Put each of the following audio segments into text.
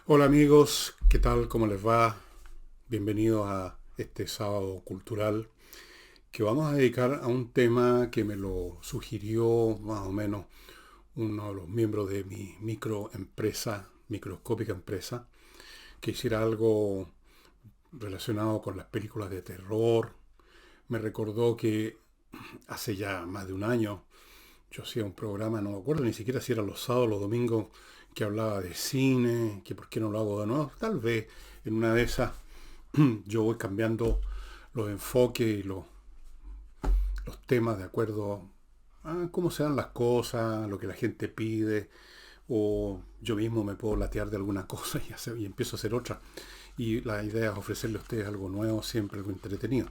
Hola amigos, ¿qué tal? ¿Cómo les va? Bienvenidos a este sábado cultural que vamos a dedicar a un tema que me lo sugirió más o menos uno de los miembros de mi microempresa, microscópica empresa, que hiciera algo relacionado con las películas de terror. Me recordó que hace ya más de un año yo hacía un programa, no me acuerdo ni siquiera si era los sábados o los domingos, que hablaba de cine, que por qué no lo hago de nuevo. Tal vez en una de esas yo voy cambiando los enfoques y los temas de acuerdo a cómo se dan las cosas, lo que la gente pide, o yo mismo me puedo latear de alguna cosa y empiezo a hacer otra. Y la idea es ofrecerle a ustedes algo nuevo, siempre algo entretenido.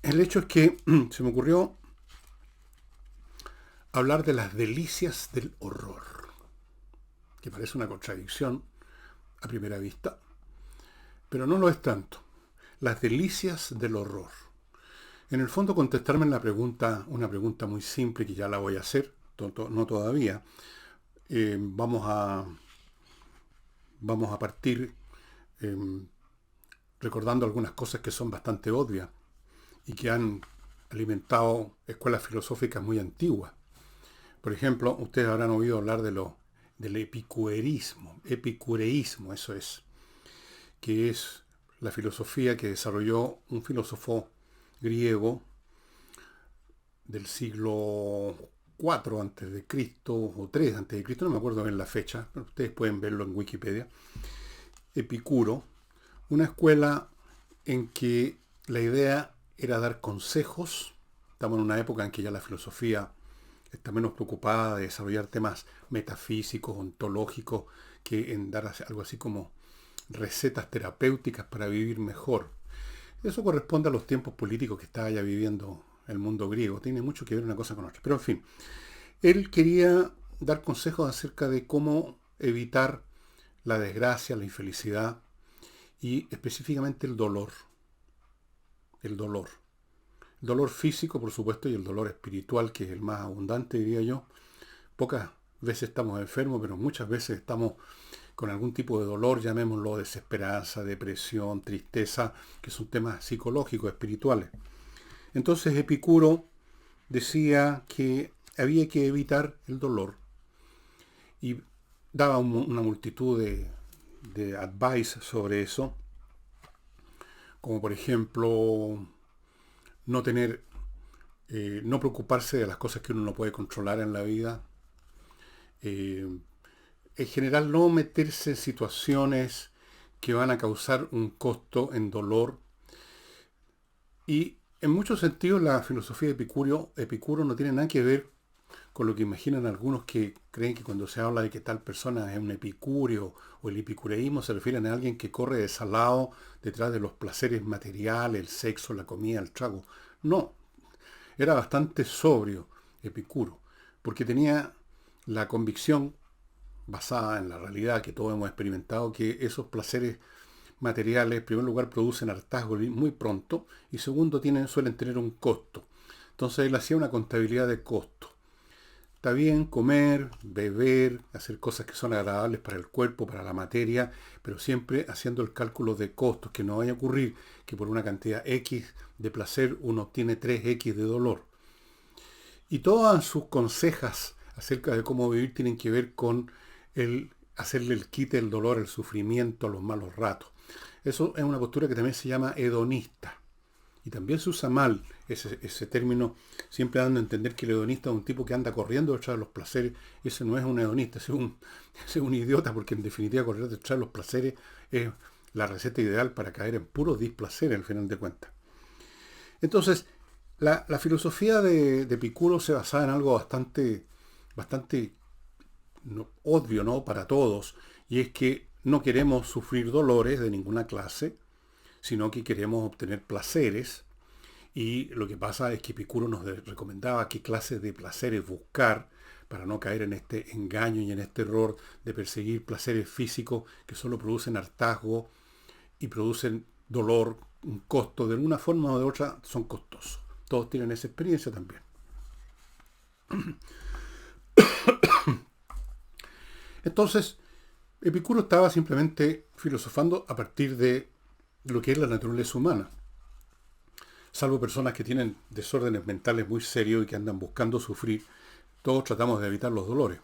El hecho es que se me ocurrió hablar de las delicias del horror, que parece una contradicción a primera vista, pero no lo es tanto. Las delicias del horror. En el fondo contestarme en la pregunta, una pregunta muy simple que ya la voy a hacer, no todavía. Eh, vamos, a, vamos a partir eh, recordando algunas cosas que son bastante obvias y que han alimentado escuelas filosóficas muy antiguas. Por ejemplo, ustedes habrán oído hablar del epicureísmo, eso es, que es la filosofía que desarrolló un filósofo griego del siglo 4 antes de Cristo o 3 antes de Cristo, no me acuerdo bien la fecha, pero ustedes pueden verlo en Wikipedia. Epicuro, una escuela en que la idea era dar consejos. Estamos en una época en que ya la filosofía está menos preocupada de desarrollar temas metafísicos, ontológicos, que en dar algo así como recetas terapéuticas para vivir mejor. Eso corresponde a los tiempos políticos que estaba ya viviendo el mundo griego. Tiene mucho que ver una cosa con otra. Pero en fin, él quería dar consejos acerca de cómo evitar la desgracia, la infelicidad y específicamente el dolor. El dolor. El dolor físico, por supuesto, y el dolor espiritual, que es el más abundante, diría yo. Pocas veces estamos enfermos, pero muchas veces estamos con algún tipo de dolor, llamémoslo desesperanza, depresión, tristeza, que son temas psicológicos, espirituales. Entonces Epicuro decía que había que evitar el dolor y daba una multitud de advice sobre eso, como por ejemplo no tener, no preocuparse de las cosas que uno no puede controlar en la vida, eh, en general no meterse en situaciones que van a causar un costo en dolor. Y en muchos sentidos la filosofía de Epicuro no tiene nada que ver con lo que imaginan algunos que creen que cuando se habla de que tal persona es un epicúreo o el epicureísmo se refieren a alguien que corre desalado detrás de los placeres materiales, el sexo, la comida, el trago. No, era bastante sobrio Epicuro, porque tenía la convicción basada en la realidad que todos hemos experimentado, que esos placeres materiales, en primer lugar, producen hartazgo muy pronto y segundo, suelen tener un costo. Entonces él hacía una contabilidad de costos. Está bien comer, beber, hacer cosas que son agradables para el cuerpo, para la materia, pero siempre haciendo el cálculo de costos, que no vaya a ocurrir que por una cantidad X de placer uno obtiene 3X de dolor. Y todas sus consejas acerca de cómo vivir tienen que ver con el hacerle el quite, el dolor, el sufrimiento, los malos ratos. Eso es una postura que también se llama hedonista. Y también se usa mal ese término, siempre dando a entender que el hedonista es un tipo que anda corriendo detrás de los placeres. Ese no es un hedonista, ese es un idiota, porque en definitiva correr detrás de los placeres es la receta ideal para caer en puros displaceres al final de cuentas. Entonces, la filosofía de Epicuro se basaba en algo bastante no, obvio, ¿no? Para todos, y es que no queremos sufrir dolores de ninguna clase, sino que queremos obtener placeres. Y lo que pasa es que Epicuro nos recomendaba qué clases de placeres buscar para no caer en este engaño y en este error de perseguir placeres físicos que solo producen hartazgo y producen dolor, un costo, de una forma o de otra son costosos. Todos tienen esa experiencia también. Entonces, Epicuro estaba simplemente filosofando a partir de lo que es la naturaleza humana. Salvo personas que tienen desórdenes mentales muy serios y que andan buscando sufrir, todos tratamos de evitar los dolores.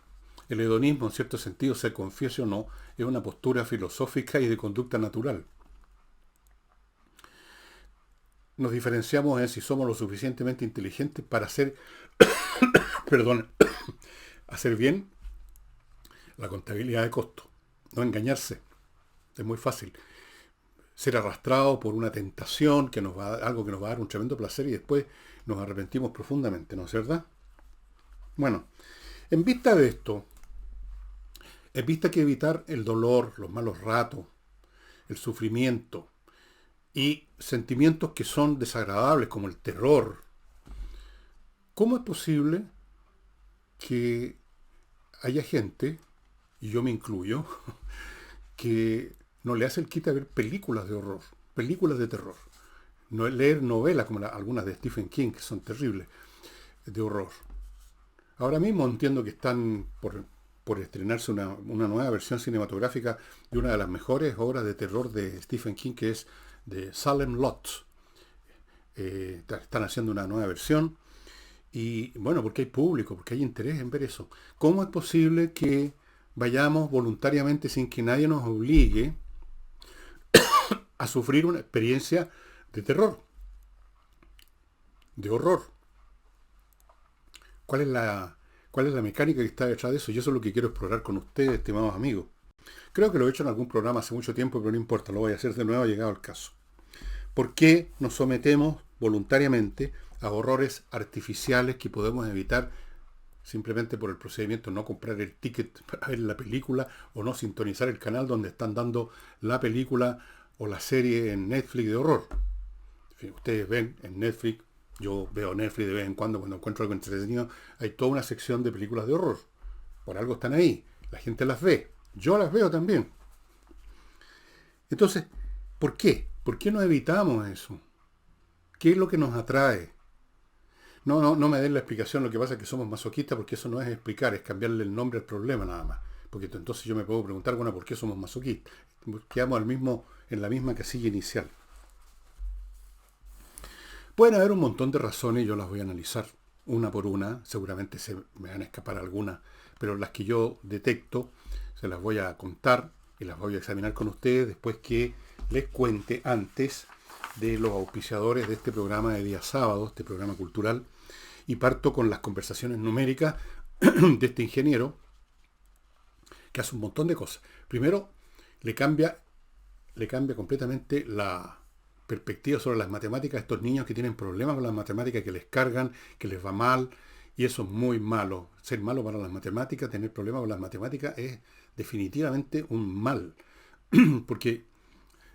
El hedonismo, en cierto sentido, se confiese o no, es una postura filosófica y de conducta natural. Nos diferenciamos en si somos lo suficientemente inteligentes para hacer, perdón, hacer bien la contabilidad de costos. No engañarse. Es muy fácil. Ser arrastrado por una tentación que nos va a, algo que nos va a dar un tremendo placer y después nos arrepentimos profundamente, ¿no es verdad? Bueno, en vista de esto, en vista que evitar el dolor, los malos ratos, el sufrimiento y sentimientos que son desagradables como el terror, ¿cómo es posible que haya gente, y yo me incluyo, que no le hace el quite a ver películas de horror, películas de terror? No leer novelas como algunas de Stephen King, que son terribles, de horror. Ahora mismo entiendo que están por estrenarse una nueva versión cinematográfica de una de las mejores obras de terror de Stephen King, que es de Salem Lot. Están haciendo una nueva versión y bueno, porque hay público, porque hay interés en ver eso. ¿Cómo es posible que vayamos voluntariamente sin que nadie nos obligue a sufrir una experiencia de terror, de horror? ¿Cuál es la mecánica que está detrás de eso? Y eso es lo que quiero explorar con ustedes, estimados amigos. Creo que lo he hecho en algún programa hace mucho tiempo, pero no importa, lo voy a hacer de nuevo llegado el caso. ¿Por qué nos sometemos voluntariamente a horrores artificiales que podemos evitar simplemente por el procedimiento de no comprar el ticket para ver la película o no sintonizar el canal donde están dando la película o la serie en Netflix de horror? En fin, ustedes ven en Netflix, yo veo Netflix de vez en cuando encuentro algo entretenido, hay toda una sección de películas de horror. Por algo están ahí, la gente las ve, yo las veo también. Entonces, ¿por qué? ¿Por qué no evitamos eso? ¿Qué es lo que nos atrae? No me den la explicación, lo que pasa es que somos masoquistas, porque eso no es explicar, es cambiarle el nombre al problema nada más. Porque entonces yo me puedo preguntar, bueno, ¿por qué somos masoquistas? Quedamos en la misma casilla inicial. Pueden haber un montón de razones y yo las voy a analizar una por una, seguramente se me van a escapar algunas, pero las que yo detecto se las voy a contar y las voy a examinar con ustedes después que les cuente antes de los auspiciadores de este programa de día sábado, este programa cultural, y parto con las conversaciones numéricas de este ingeniero que hace un montón de cosas. Primero, le cambia completamente la perspectiva sobre las matemáticas a estos niños que tienen problemas con las matemáticas, que les cargan, que les va mal, y eso es muy malo. Ser malo para las matemáticas, tener problemas con las matemáticas es definitivamente un mal, porque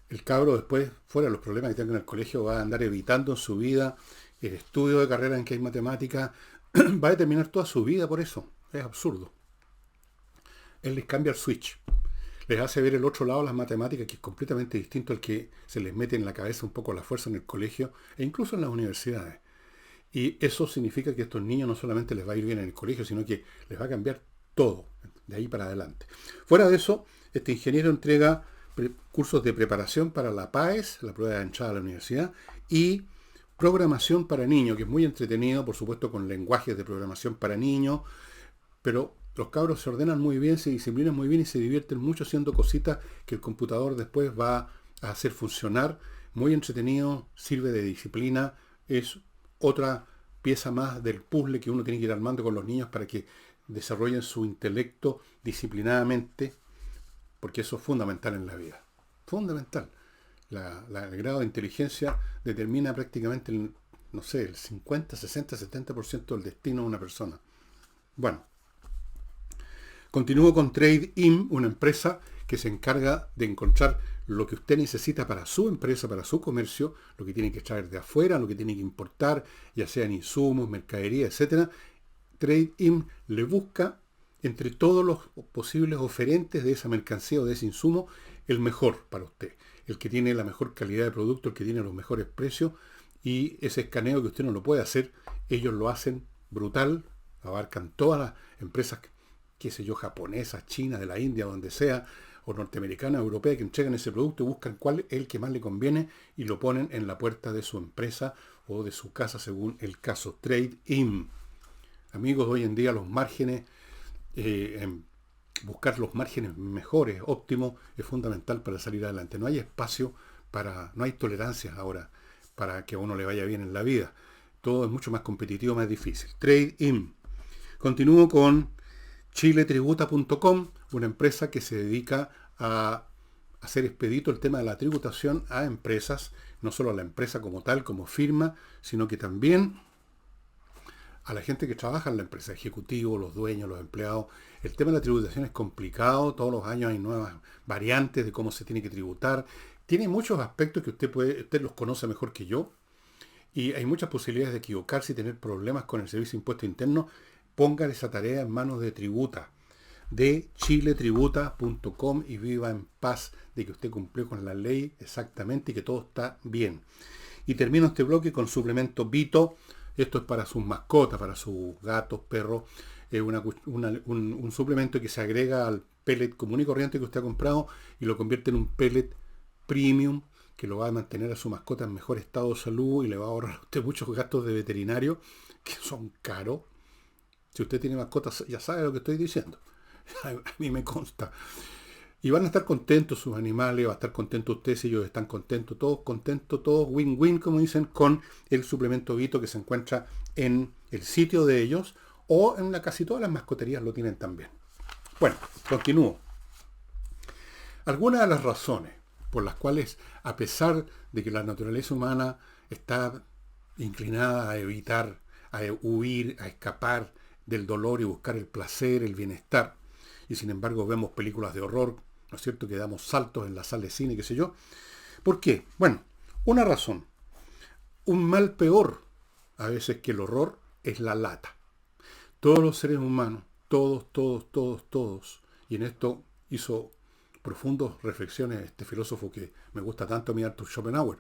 el cabro después, fuera de los problemas que tenga en el colegio, va a andar evitando en su vida el estudio de carrera en que hay matemáticas, va a determinar toda su vida por eso. Es absurdo. Él les cambia el switch. Les hace ver el otro lado de las matemáticas, que es completamente distinto al que se les mete en la cabeza un poco la fuerza en el colegio e incluso en las universidades. Y eso significa que a estos niños no solamente les va a ir bien en el colegio, sino que les va a cambiar todo, de ahí para adelante. Fuera de eso, este ingeniero entrega cursos de preparación para la PAES, la prueba de entrada a la universidad, y programación para niños, que es muy entretenido, por supuesto, con lenguajes de programación para niños, pero los cabros se ordenan muy bien, se disciplinan muy bien y se divierten mucho haciendo cositas que el computador después va a hacer funcionar. Muy entretenido, sirve de disciplina, es otra pieza más del puzzle que uno tiene que ir armando con los niños para que desarrollen su intelecto disciplinadamente, porque eso es fundamental en la vida. Fundamental. El grado de inteligencia determina prácticamente el 50, 60, 70% del destino de una persona. Bueno, continúo con TradeIn, una empresa que se encarga de encontrar lo que usted necesita para su empresa, para su comercio, lo que tiene que traer de afuera, lo que tiene que importar, ya sean insumos, mercadería, etc. TradeIn le busca entre todos los posibles oferentes de esa mercancía o de ese insumo el mejor para usted, el que tiene la mejor calidad de producto, el que tiene los mejores precios, y ese escaneo que usted no lo puede hacer, ellos lo hacen brutal, abarcan todas las empresas, qué sé yo, japonesas, chinas, de la India, donde sea, o norteamericana o europea que entregan ese producto y buscan cuál es el que más le conviene y lo ponen en la puerta de su empresa o de su casa según el caso. Trade-in. Amigos, hoy en día los márgenes, buscar los márgenes mejores, óptimos, es fundamental para salir adelante. No hay espacio no hay tolerancias ahora para que a uno le vaya bien en la vida. Todo es mucho más competitivo, más difícil. Trade-in. Continúo con chiletributa.com, una empresa que se dedica a hacer expedito el tema de la tributación a empresas, no solo a la empresa como tal, como firma, sino que también a la gente que trabaja en la empresa, ejecutivos, los dueños, los empleados. El tema de la tributación es complicado, todos los años hay nuevas variantes de cómo se tiene que tributar. Tiene muchos aspectos que usted los conoce mejor que yo, y hay muchas posibilidades de equivocarse y tener problemas con el Servicio de Impuesto Interno. Pongan esa tarea en manos de Tributa, de chiletributa.com, y viva en paz de que usted cumplió con la ley exactamente y que todo está bien. Y termino este bloque con suplemento Vito. Esto es para sus mascotas, para sus gatos, perros. Es un suplemento que se agrega al pellet común y corriente que usted ha comprado y lo convierte en un pellet premium que lo va a mantener a su mascota en mejor estado de salud y le va a ahorrar a usted muchos gastos de veterinario que son caros. Si usted tiene mascotas, ya sabe lo que estoy diciendo. A mí me consta. Y van a estar contentos sus animales, va a estar contento usted si ellos están contentos, todos win-win, como dicen, con el suplemento Vito que se encuentra en el sitio de ellos o en casi todas las mascoterías lo tienen también. Bueno, continúo. Algunas de las razones por las cuales, a pesar de que la naturaleza humana está inclinada a evitar, a huir, a escapar del dolor y buscar el placer, el bienestar, y sin embargo vemos películas de horror, ¿no es cierto?, que damos saltos en la sala de cine, qué sé yo. ¿Por qué? Bueno, una razón. Un mal peor, a veces, que el horror, es la lata. Todos los seres humanos, todos, y en esto hizo profundas reflexiones este filósofo que me gusta tanto a mí, Arthur Schopenhauer,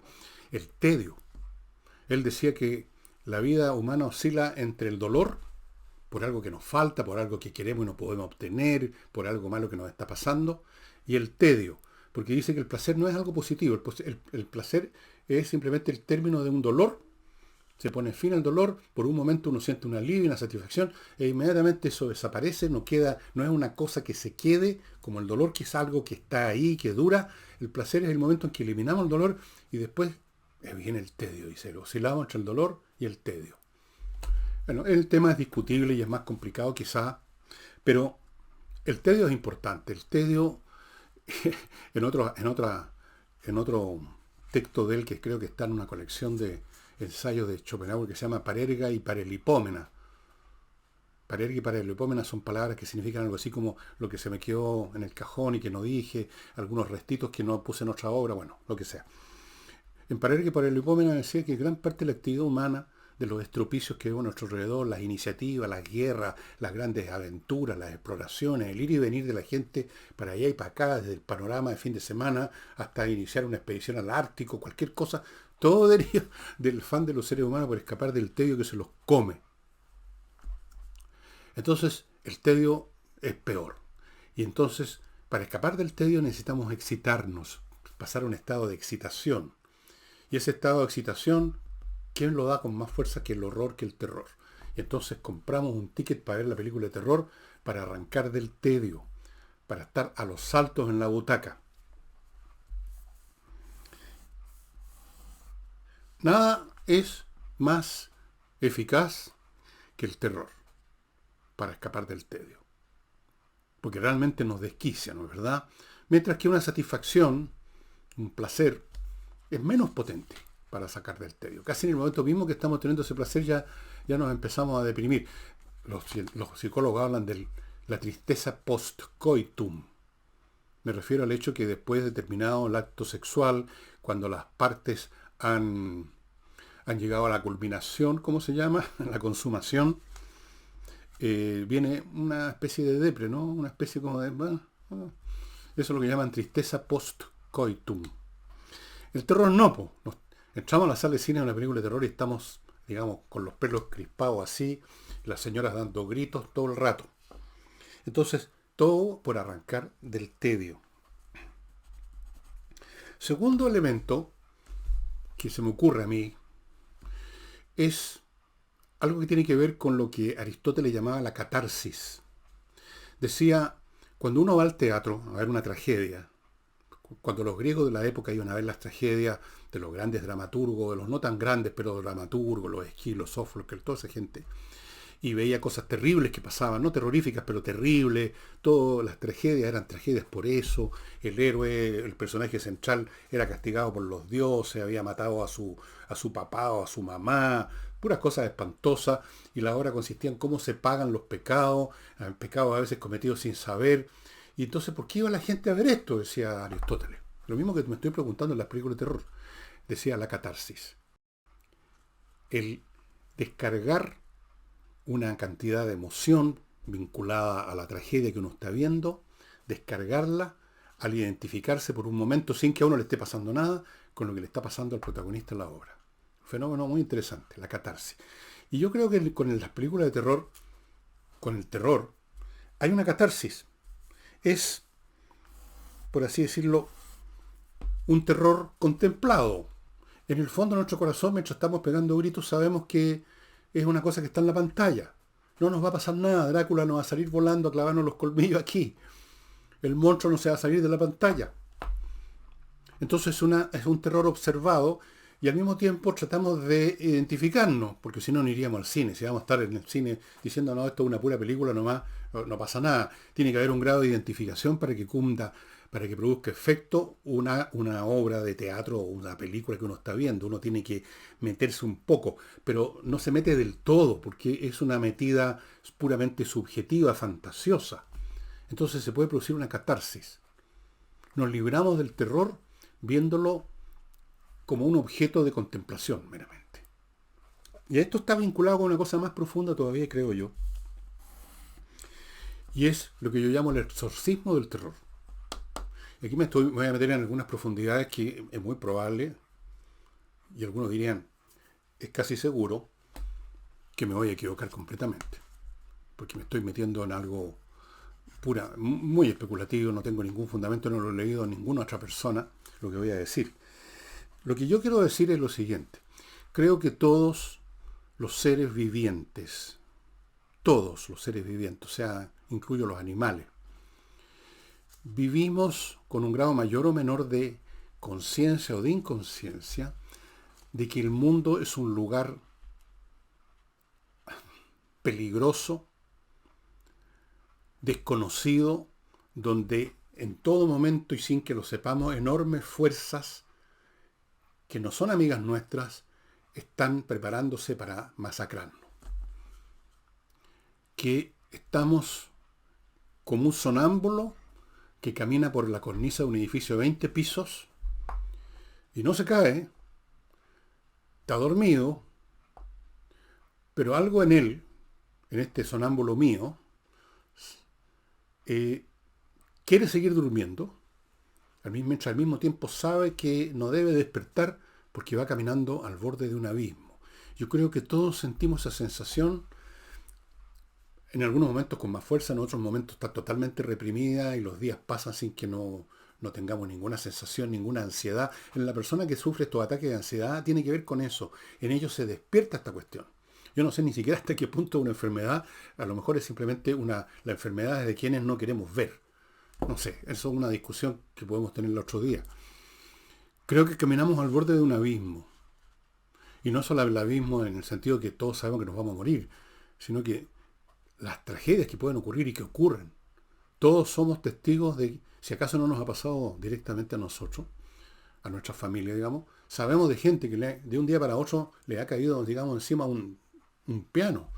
el tedio. Él decía que la vida humana oscila entre el dolor, por algo que nos falta, por algo que queremos y no podemos obtener, por algo malo que nos está pasando, y el tedio, porque dice que el placer no es algo positivo, el placer es simplemente el término de un dolor, se pone fin al dolor, por un momento uno siente un alivio, una satisfacción, e inmediatamente eso desaparece, no es una cosa que se quede, como el dolor, que es algo que está ahí, que dura. El placer es el momento en que eliminamos el dolor y después viene el tedio, dice, oscilamos entre el dolor y el tedio. Bueno, el tema es discutible y es más complicado quizá, pero el tedio es importante. El tedio, en otro texto de él, que creo que está en una colección de ensayos de Schopenhauer, que se llama Parerga y Parelipómena. Parerga y Parelipómena son palabras que significan algo así como lo que se me quedó en el cajón y que no dije, algunos restitos que no puse en otra obra, bueno, lo que sea. En Parerga y Parelipómena decía que gran parte de la actividad humana, de los estropicios que vemos a nuestro alrededor, las iniciativas, las guerras, las grandes aventuras, las exploraciones, el ir y venir de la gente para allá y para acá, desde el panorama de fin de semana hasta iniciar una expedición al Ártico, cualquier cosa, todo deriva del afán de los seres humanos por escapar del tedio que se los come. Entonces, el tedio es peor. Y entonces, para escapar del tedio necesitamos excitarnos, pasar a un estado de excitación. Y ese estado de excitación, ¿quién lo da con más fuerza que el horror, que el terror? Y entonces compramos un ticket para ver la película de terror, para arrancar del tedio, para estar a los saltos en la butaca. Nada es más eficaz que el terror para escapar del tedio. Porque realmente nos desquicia, ¿no es verdad? Mientras que una satisfacción, un placer, es menos potente para sacar del tedio. Casi en el momento mismo que estamos teniendo ese placer ya nos empezamos a deprimir. Los psicólogos hablan de la tristeza post-coitum. Me refiero al hecho que después de terminado el acto sexual, cuando las partes han llegado a la culminación, ¿cómo se llama? La consumación, viene una especie de depre, ¿no? Una especie como de... eso es lo que llaman tristeza post-coitum. El terror no, entramos a la sala de cine de una película de terror y estamos, digamos, con los pelos crispados así, las señoras dando gritos todo el rato. Entonces, todo por arrancar del tedio. Segundo elemento que se me ocurre a mí es algo que tiene que ver con lo que Aristóteles llamaba la catarsis. Decía, cuando uno va al teatro a ver una tragedia, cuando los griegos de la época iban a ver las tragedias de los grandes dramaturgos, de los no tan grandes, pero dramaturgos, los Esquilos, Sófocles, toda esa gente, y veía cosas terribles que pasaban, no terroríficas, pero terribles, todas las tragedias eran tragedias por eso, el héroe, el personaje central era castigado por los dioses, había matado a su papá o a su mamá, puras cosas espantosas, y la obra consistía en cómo se pagan los pecados a veces cometidos sin saber. Y entonces, ¿por qué iba la gente a ver esto? Decía Aristóteles. Lo mismo que me estoy preguntando en las películas de terror. Decía la catarsis. El descargar una cantidad de emoción vinculada a la tragedia que uno está viendo, descargarla al identificarse por un momento sin que a uno le esté pasando nada con lo que le está pasando al protagonista en la obra. Un fenómeno muy interesante, la catarsis. Y yo creo que con las películas de terror, con el terror, hay una catarsis. Es, por así decirlo, un terror contemplado. En el fondo de nuestro corazón, mientras estamos pegando gritos, sabemos que es una cosa que está en la pantalla. No nos va a pasar nada. Drácula no va a salir volando a clavarnos los colmillos aquí. El monstruo no se va a salir de la pantalla. Entonces es un terror observado y al mismo tiempo tratamos de identificarnos, porque si no, no iríamos al cine. Si vamos a estar en el cine diciendo, no, esto es una pura película nomás, no pasa nada. Tiene que haber un grado de identificación para que cunda, para que produzca efecto una obra de teatro o una película que uno está viendo. Uno tiene que meterse un poco, pero no se mete del todo, porque es una metida puramente subjetiva, fantasiosa. Entonces se puede producir una catarsis. Nos libramos del terror viéndolo como un objeto de contemplación meramente. Y esto está vinculado con una cosa más profunda todavía, creo yo. Y es lo que yo llamo el exorcismo del terror. Y aquí me voy a meter en algunas profundidades que es muy probable, y algunos dirían, es casi seguro, que me voy a equivocar completamente. Porque me estoy metiendo en algo muy especulativo, no tengo ningún fundamento, no lo he leído a ninguna otra persona, lo que voy a decir. Lo que yo quiero decir es lo siguiente. Creo que todos los seres vivientes, o sea, incluyo los animales, vivimos con un grado mayor o menor de conciencia o de inconsciencia de que el mundo es un lugar peligroso, desconocido, donde en todo momento y sin que lo sepamos, enormes fuerzas que no son amigas nuestras están preparándose para masacrarnos. Que estamos como un sonámbulo que camina por la cornisa de un edificio de 20 pisos y no se cae, está dormido, pero algo en él, en este sonámbulo mío, quiere seguir durmiendo, mientras al mismo tiempo sabe que no debe despertar porque va caminando al borde de un abismo. Yo creo que todos sentimos esa sensación, en algunos momentos con más fuerza, en otros momentos está totalmente reprimida y los días pasan sin que no tengamos ninguna sensación, ninguna ansiedad. En la persona que sufre estos ataques de ansiedad tiene que ver con eso. En ellos se despierta esta cuestión. Yo no sé ni siquiera hasta qué punto una enfermedad, a lo mejor es simplemente la enfermedad de quienes no queremos ver. No sé, eso es una discusión que podemos tener el otro día. Creo que caminamos al borde de un abismo. Y no solo el abismo en el sentido que todos sabemos que nos vamos a morir, sino que las tragedias que pueden ocurrir y que ocurren. Todos somos testigos de, si acaso no nos ha pasado directamente a nosotros, a nuestra familia, digamos, sabemos de gente que de un día para otro le ha caído, digamos, encima un piano,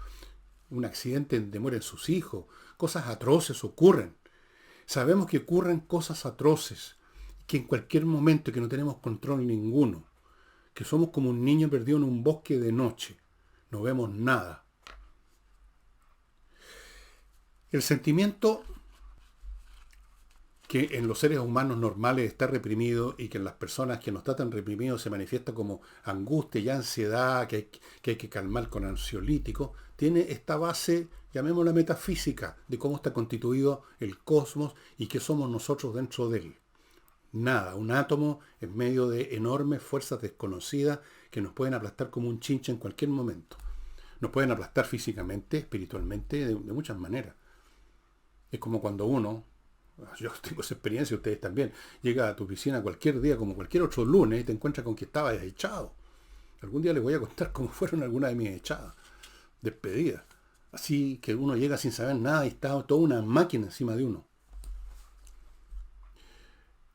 un accidente donde mueren sus hijos, cosas atroces ocurren. Sabemos que ocurren cosas atroces, que en cualquier momento, que no tenemos control ninguno, que somos como un niño perdido en un bosque de noche, no vemos nada. El sentimiento que en los seres humanos normales está reprimido y que en las personas que no está tan reprimido se manifiesta como angustia y ansiedad que hay que calmar con ansiolíticos, tiene esta base, llamémosla metafísica, de cómo está constituido el cosmos y qué somos nosotros dentro de él. Nada, un átomo en medio de enormes fuerzas desconocidas que nos pueden aplastar como un chinche en cualquier momento. Nos pueden aplastar físicamente, espiritualmente, de muchas maneras. Es como cuando uno, yo tengo esa experiencia, ustedes también, llega a tu piscina cualquier día, como cualquier otro lunes, y te encuentras con que estabas echado. Algún día les voy a contar cómo fueron algunas de mis echadas, despedidas. Así que uno llega sin saber nada y está toda una máquina encima de uno.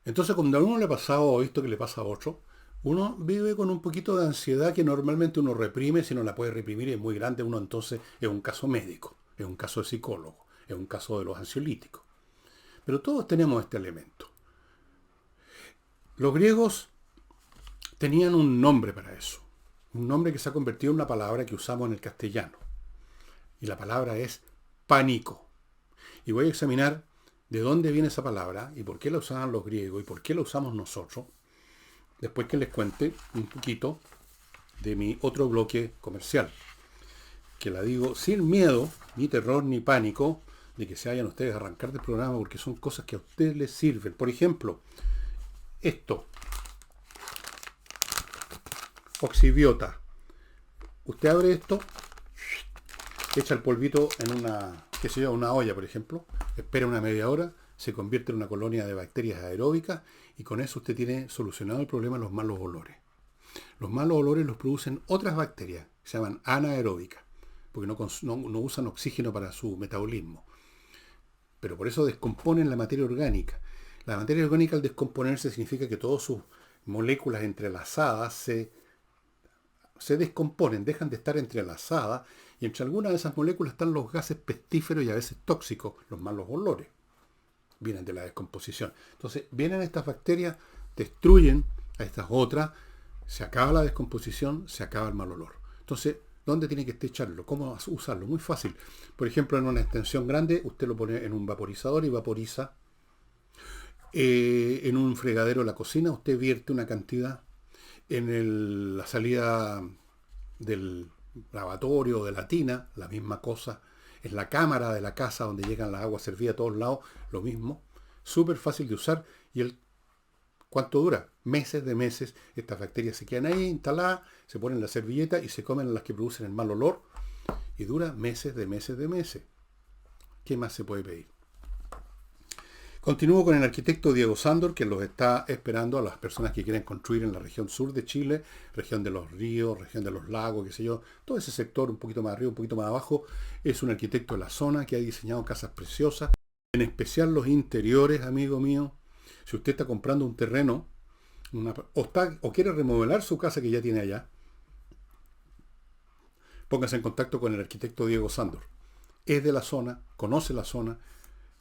Entonces, cuando a uno le ha pasado o visto que le pasa a otro, uno vive con un poquito de ansiedad que normalmente uno reprime. Si no la puede reprimir es muy grande, uno entonces es un caso médico, es un caso de psicólogo, es un caso de los ansiolíticos. Pero todos tenemos este elemento. Los griegos tenían un nombre para eso, un nombre que se ha convertido en una palabra que usamos en el castellano. Y la palabra es pánico. Y voy a examinar de dónde viene esa palabra y por qué la usaban los griegos y por qué la usamos nosotros, después que les cuente un poquito de mi otro bloque comercial, que la digo sin miedo, ni terror, ni pánico, de que se vayan ustedes a arrancar del programa, porque son cosas que a ustedes les sirven. Por ejemplo, esto, oxibiota. Usted abre esto, echa el polvito en una olla, por ejemplo, espera una media hora, se convierte en una colonia de bacterias aeróbicas y con eso usted tiene solucionado el problema de los malos olores. Los malos olores los producen otras bacterias, que se llaman anaeróbicas, porque no usan oxígeno para su metabolismo. Pero por eso descomponen la materia orgánica. La materia orgánica al descomponerse significa que todas sus moléculas entrelazadas se descomponen, dejan de estar entrelazadas, y entre algunas de esas moléculas están los gases pestíferos y a veces tóxicos, los malos olores. Vienen de la descomposición. Entonces, vienen estas bacterias, destruyen a estas otras, se acaba la descomposición, se acaba el mal olor. Entonces, ¿dónde tiene que echarlo? ¿Cómo usarlo? Muy fácil. Por ejemplo, en una extensión grande, usted lo pone en un vaporizador y vaporiza. En un fregadero de la cocina, usted vierte una cantidad. En la salida del lavatorio o de la tina, la misma cosa. En la cámara de la casa donde llegan las aguas servidas a todos lados, lo mismo. Súper fácil de usar. ¿Y cuánto dura? Meses de meses. Estas bacterias se quedan ahí instaladas, se ponen en la servilleta y se comen las que producen el mal olor. Y dura meses de meses de meses. ¿Qué más se puede pedir? Continúo con el arquitecto Diego Sándor, que los está esperando a las personas que quieren construir en la región sur de Chile, región de los ríos, región de los lagos, qué sé yo, todo ese sector un poquito más arriba, un poquito más abajo. Es un arquitecto de la zona que ha diseñado casas preciosas, en especial los interiores, amigo mío. Si usted está comprando un terreno o quiere remodelar su casa que ya tiene allá, póngase en contacto con el arquitecto Diego Sándor. Es de la zona, conoce la zona,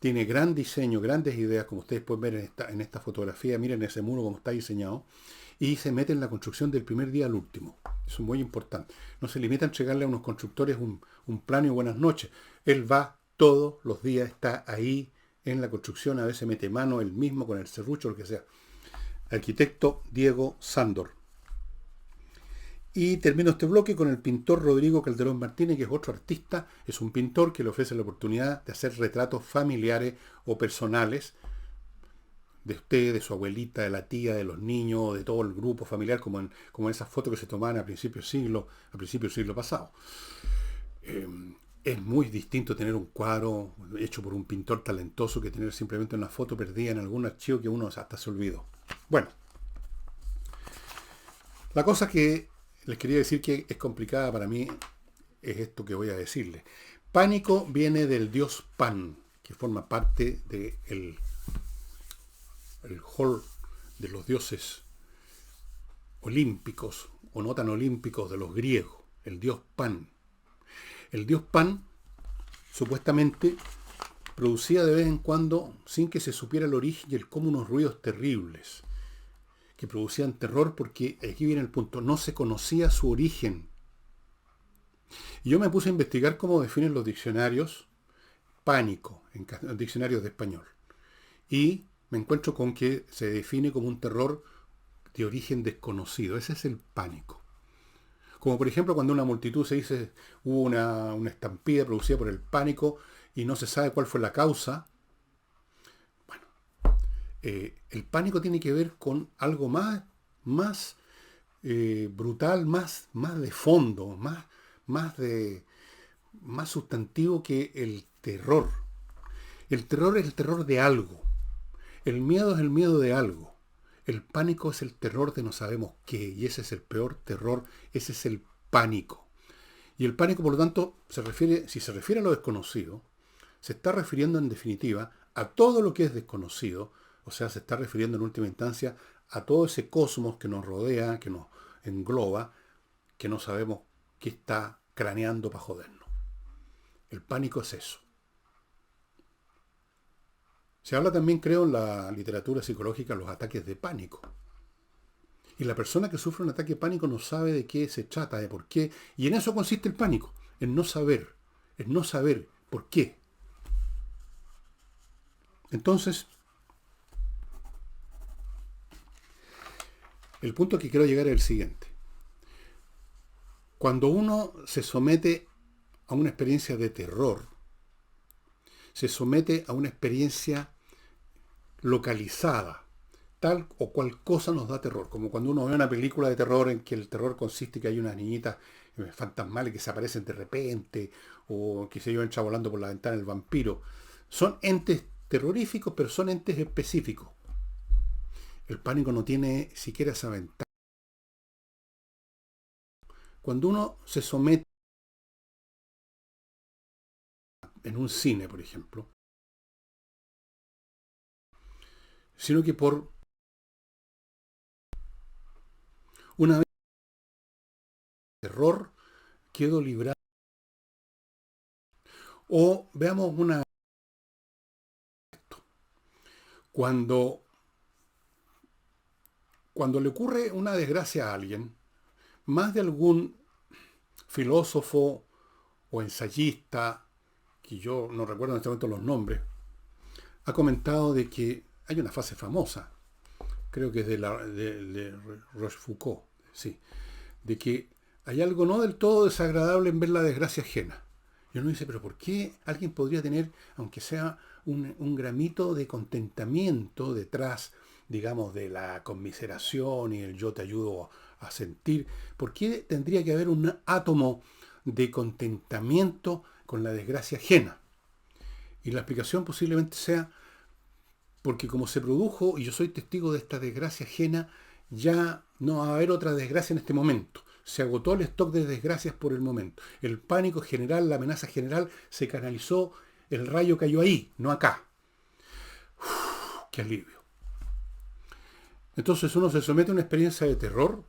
tiene gran diseño, grandes ideas, como ustedes pueden ver en esta fotografía. Miren ese muro como está diseñado. Y se mete en la construcción del primer día al último. Eso es muy importante. No se limita a entregarle a unos constructores un plano y buenas noches. Él va todos los días, está ahí en la construcción. A veces mete mano él mismo con el serrucho, lo que sea. Arquitecto Diego Sándor. Y termino este bloque con el pintor Rodrigo Calderón Martínez, que es otro artista. Es un pintor que le ofrece la oportunidad de hacer retratos familiares o personales de usted, de su abuelita, de la tía, de los niños, de todo el grupo familiar, como en esas fotos que se tomaban a principios del siglo pasado. Es muy distinto tener un cuadro hecho por un pintor talentoso que tener simplemente una foto perdida en algún archivo que uno hasta se olvidó. Bueno, la cosa que les quería decir que es complicada para mí es esto que voy a decirles. Pánico viene del dios Pan, que forma parte del hall de los dioses olímpicos o no tan olímpicos de los griegos, el dios Pan. El dios Pan supuestamente producía de vez en cuando, sin que se supiera el origen y el cómo, unos ruidos terribles que producían terror, porque aquí viene el punto, no se conocía su origen. Y yo me puse a investigar cómo definen los diccionarios pánico en diccionarios de español. Y me encuentro con que se define como un terror de origen desconocido. Ese es el pánico. Como por ejemplo cuando una multitud se dice hubo una estampida producida por el pánico y no se sabe cuál fue la causa. Bueno, El pánico tiene que ver con algo más brutal, más de fondo, más de, más sustantivo que el terror. El terror es el terror de algo. El miedo es el miedo de algo. El pánico es el terror de no sabemos qué. Y ese es el peor terror. Ese es el pánico. Y el pánico, por lo tanto, si se refiere a lo desconocido, se está refiriendo en definitiva a todo lo que es desconocido. O sea, se está refiriendo en última instancia a todo ese cosmos que nos rodea, que nos engloba, que no sabemos qué está craneando para jodernos. El pánico es eso. Se habla también, creo, en la literatura psicológica, los ataques de pánico. Y la persona que sufre un ataque de pánico no sabe de qué se trata, de por qué. Y en eso consiste el pánico, en no saber por qué. Entonces, el punto que quiero llegar es el siguiente. Cuando uno se somete a una experiencia de terror, se somete a una experiencia localizada, tal o cual cosa nos da terror, como cuando uno ve una película de terror en que el terror consiste en que hay unas niñitas fantasmales que se aparecen de repente, o que se entra volando por la ventana el vampiro. Son entes terroríficos, pero son entes específicos. El pánico no tiene siquiera esa ventaja. Cuando uno se somete en un cine, por ejemplo, sino que por una vez terror quedo librado. O veamos cuando, cuando le ocurre una desgracia a alguien, más de algún filósofo o ensayista, que yo no recuerdo en este momento los nombres, ha comentado de que hay una frase famosa, creo que es de Rochefoucauld, sí, de que hay algo no del todo desagradable en ver la desgracia ajena. Y uno dice, pero ¿por qué alguien podría tener, aunque sea un gramito de contentamiento detrás, digamos, de la conmiseración y el yo te ayudo a sentir? ¿Por qué tendría que haber un átomo de contentamiento con la desgracia ajena? Y la explicación posiblemente sea porque como se produjo, y yo soy testigo de esta desgracia ajena, ya no va a haber otra desgracia en este momento. Se agotó el stock de desgracias por el momento. El pánico general, la amenaza general, se canalizó, el rayo cayó ahí, no acá. Uf, ¡qué alivio! Entonces uno se somete a una experiencia de terror,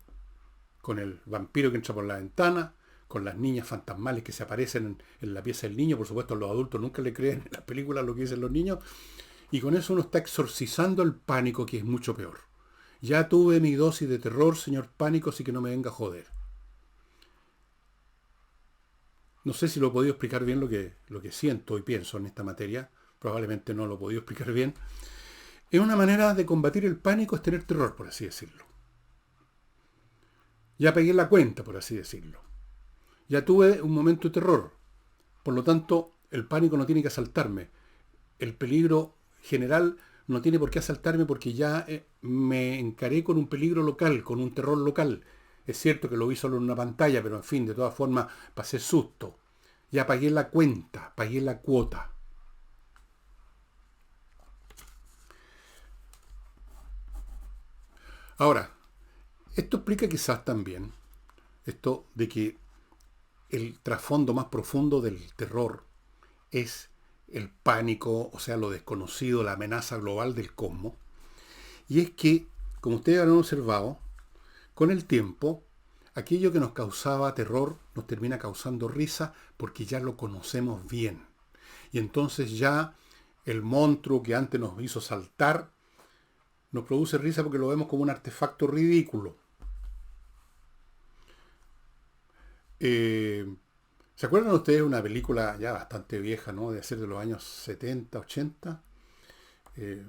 con el vampiro que entra por la ventana, con las niñas fantasmales que se aparecen en la pieza del niño. Por supuesto, los adultos nunca le creen en las películas lo que dicen los niños. Y con eso uno está exorcizando el pánico, que es mucho peor. Ya tuve mi dosis de terror, señor pánico, así que no me venga a joder. No sé si lo he podido explicar bien lo que siento y pienso en esta materia. Probablemente no lo he podido explicar bien. Es una manera de combatir el pánico, es tener terror, por así decirlo. Ya pegué la cuenta, por así decirlo. Ya tuve un momento de terror. Por lo tanto, el pánico no tiene que asaltarme. El peligro general no tiene por qué asaltarme porque ya me encaré con un peligro local, con un terror local. Es cierto que lo vi solo en una pantalla, pero en fin, de todas formas, pasé susto. Ya pagué la cuenta, pagué la cuota. Ahora, esto explica quizás también esto de que el trasfondo más profundo del terror es el pánico, o sea, lo desconocido, la amenaza global del cosmos. Y es que, como ustedes habrán observado, con el tiempo, aquello que nos causaba terror nos termina causando risa porque ya lo conocemos bien. Y entonces ya el monstruo que antes nos hizo saltar nos produce risa porque lo vemos como un artefacto ridículo. ¿Se acuerdan ustedes de una película ya bastante vieja, ¿no? De ser de los años 70, 80?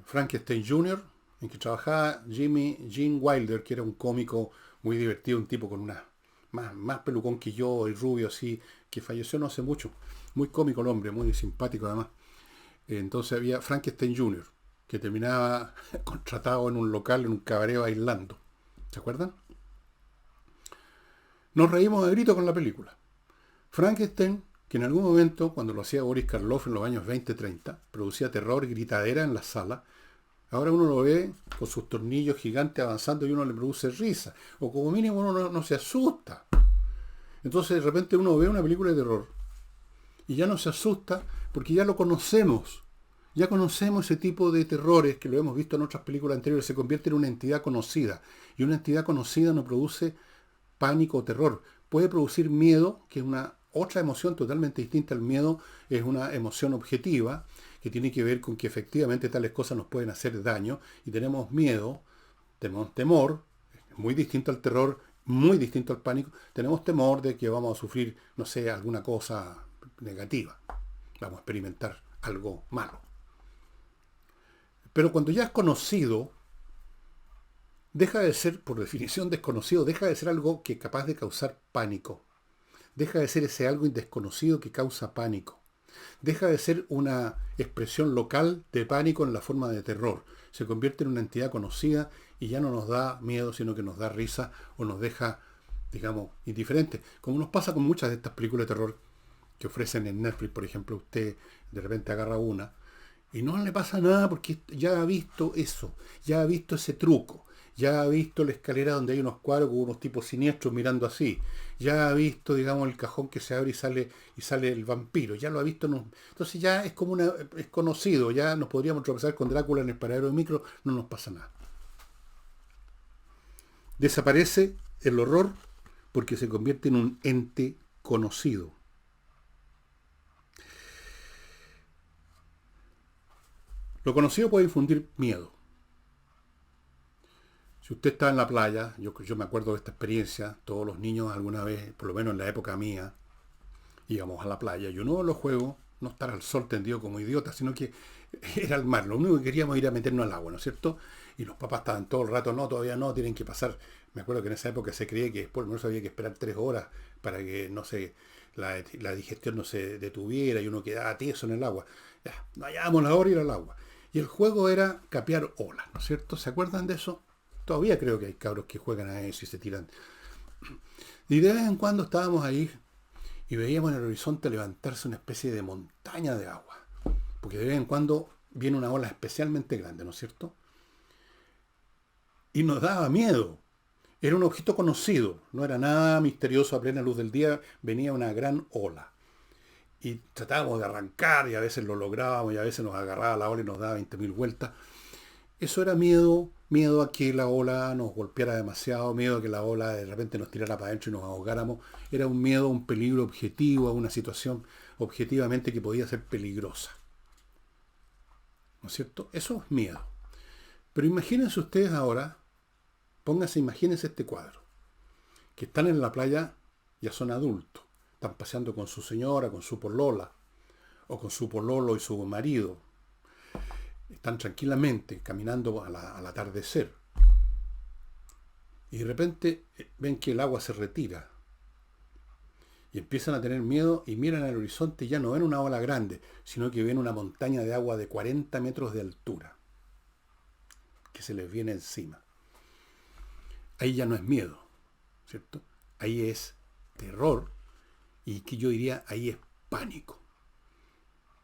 Frankenstein Jr., en que trabajaba Gene Wilder, que era un cómico muy divertido, un tipo con una más pelucón que yo y rubio así, que falleció no hace mucho. Muy cómico el hombre, muy simpático además. Entonces había Frankenstein Jr. que terminaba contratado en un local, en un cabaret bailando. ¿Se acuerdan? Nos reímos de grito con la película. Frankenstein, que en algún momento, cuando lo hacía Boris Karloff en los años 20-30, producía terror y gritadera en la sala, ahora uno lo ve con sus tornillos gigantes avanzando y uno le produce risa. O como mínimo uno no se asusta. Entonces de repente uno ve una película de terror y ya no se asusta porque ya lo conocemos. Ya conocemos ese tipo de terrores que lo hemos visto en otras películas anteriores. Se convierte en una entidad conocida. Y una entidad conocida no produce pánico o terror. Puede producir miedo, que es una otra emoción totalmente distinta. El miedo es una emoción objetiva que tiene que ver con que efectivamente tales cosas nos pueden hacer daño. Y tenemos miedo, tenemos temor, muy distinto al terror, muy distinto al pánico. Tenemos temor de que vamos a sufrir, no sé, alguna cosa negativa. Vamos a experimentar algo malo. Pero cuando ya es conocido, deja de ser, por definición desconocido, deja de ser algo que es capaz de causar pánico. Deja de ser ese algo desconocido que causa pánico. Deja de ser una expresión local de pánico en la forma de terror. Se convierte en una entidad conocida y ya no nos da miedo, sino que nos da risa o nos deja, digamos, indiferentes. Como nos pasa con muchas de estas películas de terror que ofrecen en Netflix, por ejemplo, usted de repente agarra una y no le pasa nada porque ya ha visto eso, ya ha visto ese truco, ya ha visto la escalera donde hay unos cuadros con unos tipos siniestros mirando así, ya ha visto, digamos, el cajón que se abre y sale el vampiro, ya lo ha visto. No, entonces ya es como es conocido, ya nos podríamos tropezar con Drácula en el paradero de micro, no nos pasa nada. Desaparece el horror porque se convierte en un ente conocido. Lo conocido puede infundir miedo. Si usted está en la playa, yo me acuerdo de esta experiencia, todos los niños alguna vez, por lo menos en la época mía, íbamos a la playa y uno de los juegos, no estar al sol tendido como idiota, sino que era el mar. Lo único que queríamos era meternos al agua, ¿no es cierto? Y los papás estaban todo el rato, no, todavía no, tienen que pasar. Me acuerdo que en esa época se creía que después no había que esperar 3 horas para que, no sé, la digestión no se detuviera y uno quedaba tieso en el agua. Ya, vayamos la hora y ir al agua. Y el juego era capear olas, ¿no es cierto? ¿Se acuerdan de eso? Todavía creo que hay cabros que juegan a eso y se tiran. Y de vez en cuando estábamos ahí y veíamos en el horizonte levantarse una especie de montaña de agua. Porque de vez en cuando viene una ola especialmente grande, ¿no es cierto? Y nos daba miedo. Era un objeto conocido, no era nada misterioso. A plena luz del día venía una gran ola. Y tratábamos de arrancar y a veces lo lográbamos y a veces nos agarraba la ola y nos daba 20.000 vueltas. Eso era miedo, miedo a que la ola nos golpeara demasiado, miedo a que la ola de repente nos tirara para adentro y nos ahogáramos. Era un miedo a un peligro objetivo, a una situación objetivamente que podía ser peligrosa. ¿No es cierto? Eso es miedo. Pero imagínense ustedes ahora, imagínense este cuadro, que están en la playa, ya son adultos, están paseando con su señora, con su polola, o con su pololo y su marido. Están tranquilamente caminando al atardecer. Y de repente ven que el agua se retira. Y empiezan a tener miedo y miran al horizonte y ya no ven una ola grande, sino que ven una montaña de agua de 40 metros de altura que se les viene encima. Ahí ya no es miedo, ¿cierto? Ahí es terror y que yo diría, ahí es pánico.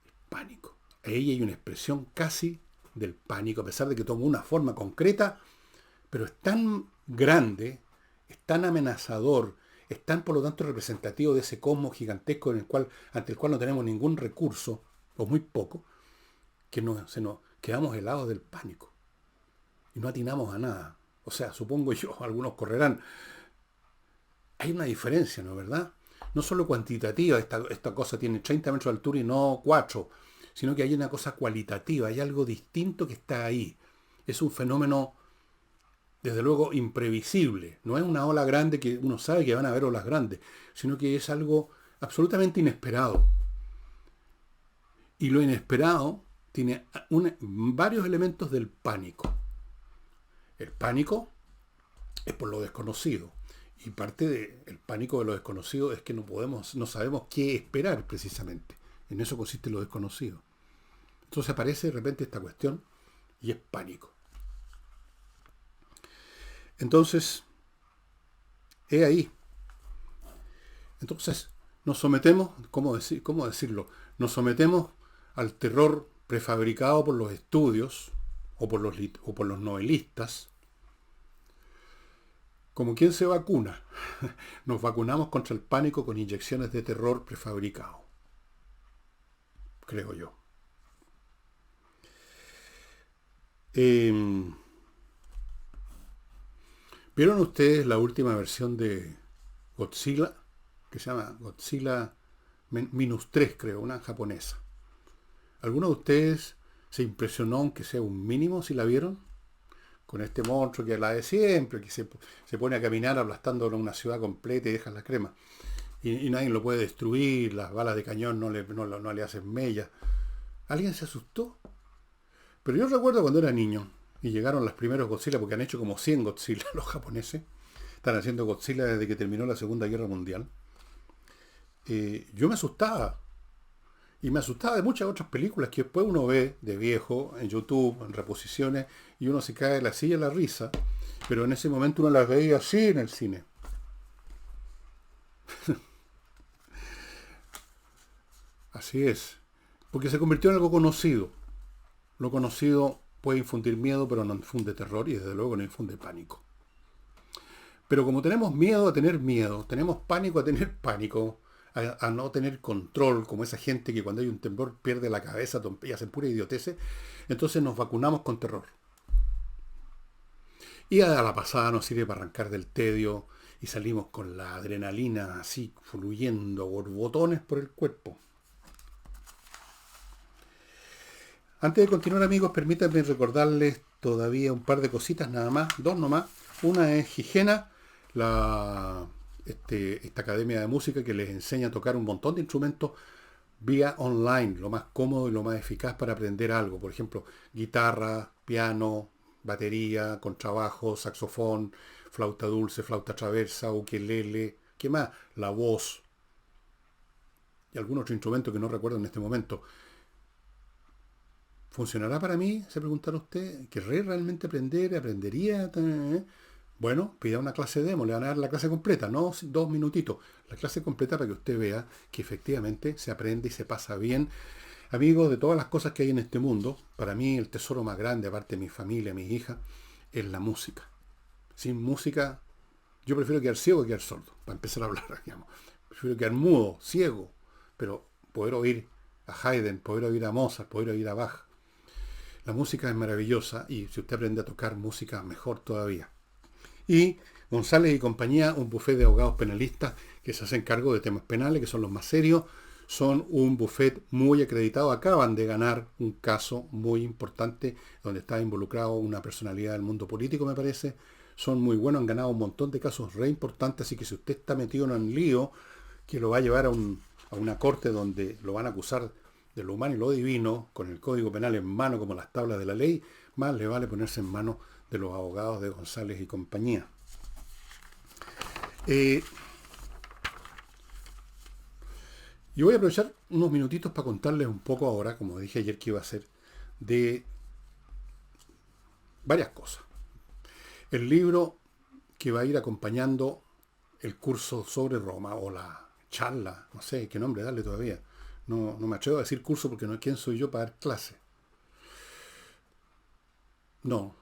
Es pánico. Ahí hay una expresión casi del pánico, a pesar de que toma una forma concreta, pero es tan grande, es tan amenazador, es tan por lo tanto representativo de ese cosmos gigantesco ante el cual no tenemos ningún recurso, o muy poco, que nos quedamos helados del pánico. Y no atinamos a nada. O sea, supongo yo, algunos correrán. Hay una diferencia, ¿no es verdad? No solo cuantitativa, esta cosa tiene 30 metros de altura y no 4, sino que hay una cosa cualitativa, hay algo distinto que está ahí. Es un fenómeno, desde luego, imprevisible. No es una ola grande que uno sabe que van a haber olas grandes, sino que es algo absolutamente inesperado. Y lo inesperado tiene varios elementos del pánico. El pánico es por lo desconocido. Y parte del pánico de lo desconocido es que no sabemos qué esperar precisamente. En eso consiste lo desconocido. Entonces aparece de repente esta cuestión y es pánico. Entonces, he ahí. Entonces, nos sometemos, ¿cómo decirlo? Nos sometemos al terror prefabricado por los estudios o por los novelistas, como quien se vacuna. Nos vacunamos contra el pánico con inyecciones de terror prefabricado, creo yo. ¿Vieron ustedes la última versión de Godzilla? Que se llama Godzilla -3, creo, una japonesa. ¿Alguno de ustedes se impresionó, aunque sea un mínimo, si la vieron? Con este monstruo que es la de siempre, que se pone a caminar aplastando una ciudad completa y deja la crema. Y nadie lo puede destruir, las balas de cañón no le hacen mella. ¿Alguien se asustó? Pero yo recuerdo cuando era niño y llegaron los primeros Godzilla, porque han hecho como 100 Godzilla los japoneses. Están haciendo Godzilla desde que terminó la Segunda Guerra Mundial. Yo me asustaba. Y me asustaba de muchas otras películas que después uno ve de viejo en YouTube, en reposiciones, y uno se cae de la silla de la risa. Pero en ese momento uno las veía así en el cine. Así es. Porque se convirtió en algo conocido. Lo conocido puede infundir miedo, pero no infunde terror y desde luego no infunde pánico. Pero como tenemos miedo a tener miedo, tenemos pánico a tener pánico, a no tener control, como esa gente que cuando hay un temblor pierde la cabeza y hacen pura idioteces, entonces nos vacunamos con terror. Y a la pasada nos sirve para arrancar del tedio y salimos con la adrenalina así fluyendo, borbotones por el cuerpo. Antes de continuar, amigos, permítanme recordarles todavía un par de cositas nada más, dos nomás. Una es Higiena, esta academia de música que les enseña a tocar un montón de instrumentos vía online, lo más cómodo y lo más eficaz para aprender algo. Por ejemplo, guitarra, piano, batería, contrabajo, saxofón, flauta dulce, flauta traversa, ukelele, ¿qué más? La voz y algún otro instrumento que no recuerdo en este momento. ¿Funcionará para mí? Se preguntará usted. ¿Querré realmente aprender? ¿Aprendería? Bueno, pida una clase demo, le van a dar la clase completa, no 2 minutitos. La clase completa para que usted vea que efectivamente se aprende y se pasa bien. Amigos, de todas las cosas que hay en este mundo, para mí el tesoro más grande, aparte de mi familia, mis hijas, es la música. Sin música, yo prefiero quedar ciego que quedar sordo, para empezar a hablar, digamos. Prefiero quedar mudo, ciego, pero poder oír a Haydn, poder oír a Mozart, poder oír a Bach. La música es maravillosa y si usted aprende a tocar música, mejor todavía. Y González y compañía, un bufete de abogados penalistas que se hacen cargo de temas penales, que son los más serios. Son un bufete muy acreditado. Acaban de ganar un caso muy importante donde está involucrado una personalidad del mundo político, me parece. Son muy buenos, han ganado un montón de casos re importantes, así que si usted está metido en un lío que lo va a llevar a una corte donde lo van a acusar de lo humano y lo divino, con el Código Penal en mano como las tablas de la ley, más le vale ponerse en manos de los abogados de González y compañía. Yo voy a aprovechar unos minutitos para contarles un poco ahora, como dije ayer que iba a hacer, de varias cosas. El libro que va a ir acompañando el curso sobre Roma, o la charla, no sé qué nombre darle todavía. No me atrevo a decir curso porque no, ¿quién soy yo para dar clase? No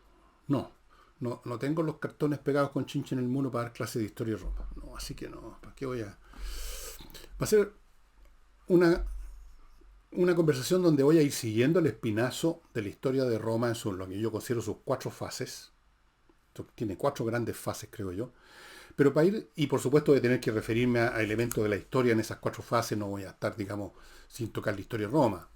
tengo los cartones pegados con chinche en el muro para dar clase de historia de Roma. No, así que no, ¿para qué voy a...? Va a ser una conversación donde voy a ir siguiendo el espinazo de la historia de Roma en lo que yo considero sus 4 fases. Tiene 4 grandes fases, creo yo. Pero para ir, y por supuesto de tener que referirme a elementos de la historia en esas 4 fases, no voy a estar, digamos, sin tocar la historia de Roma.